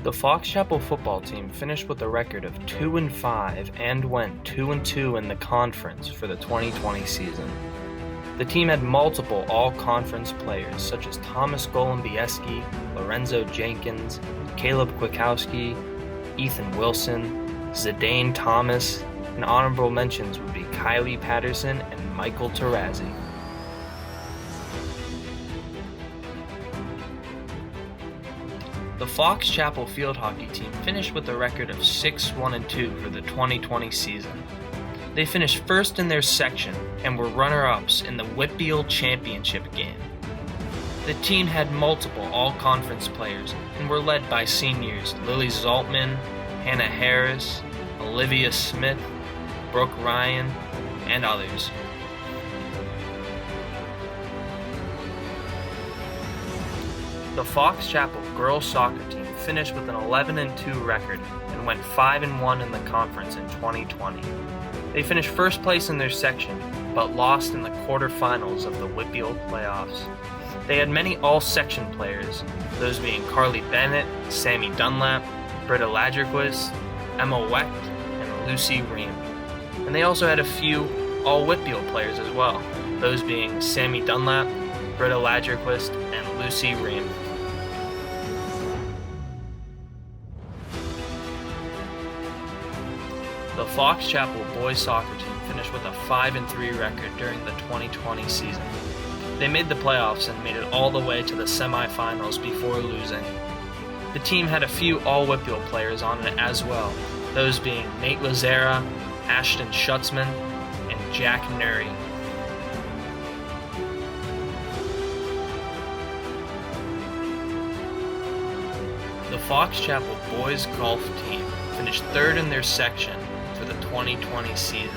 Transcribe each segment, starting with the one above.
The Fox Chapel football team finished with a record of 2-5 and went 2-2 in the conference for the 2020 season. The team had multiple all-conference players such as Thomas Golombieski, Lorenzo Jenkins, Caleb Kwiatkowski, Ethan Wilson, Zidane Thomas, and honorable mentions would be Kylie Patterson and Michael Tarazzi. The Fox Chapel field hockey team finished with a record of 6-1-2 for the 2020 season. They finished first in their section and were runner-ups in the Whitfield Championship game. The team had multiple all-conference players and were led by seniors Lily Zaltman, Hannah Harris, Olivia Smith, Brooke Ryan, and others. The Fox Chapel girls soccer team finished with an 11-2 record and went 5-1 in the conference in 2020. They finished first place in their section, but lost in the quarterfinals of the Whitfield playoffs. They had many all-section players, those being Carly Bennett, Sammy Dunlap, Britta Lagerquist, Emma Wecht, and Lucy Ream. And they also had a few all-Whitfield players as well, those being Sammy Dunlap, Britta Lagerquist, and Lucy Ream. The Fox Chapel boys soccer team finished with a 5-3 record during the 2020 season. They made the playoffs and made it all the way to the semifinals before losing. The team had a few all-Whitfield players on it as well, those being Nate Lazara, Ashton Schutzman, and Jack Nuri. The Fox Chapel boys golf team finished third in their section for the 2020 season.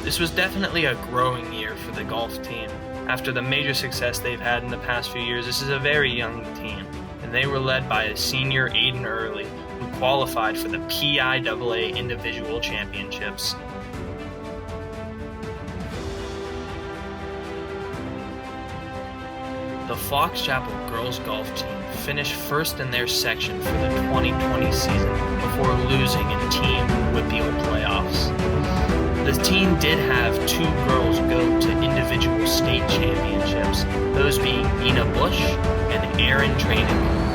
This was definitely a growing year for the golf team. After the major success they've had in the past few years, this is a very young team, and they were led by a senior Aiden Early, who qualified for the PIAA Individual Championships. The Fox Chapel girls golf team finished first in their section for the 2020 season before losing in team Whitfield playoffs. The team did have two girls go to individual state championships, those being Nina Bush and Erin Training.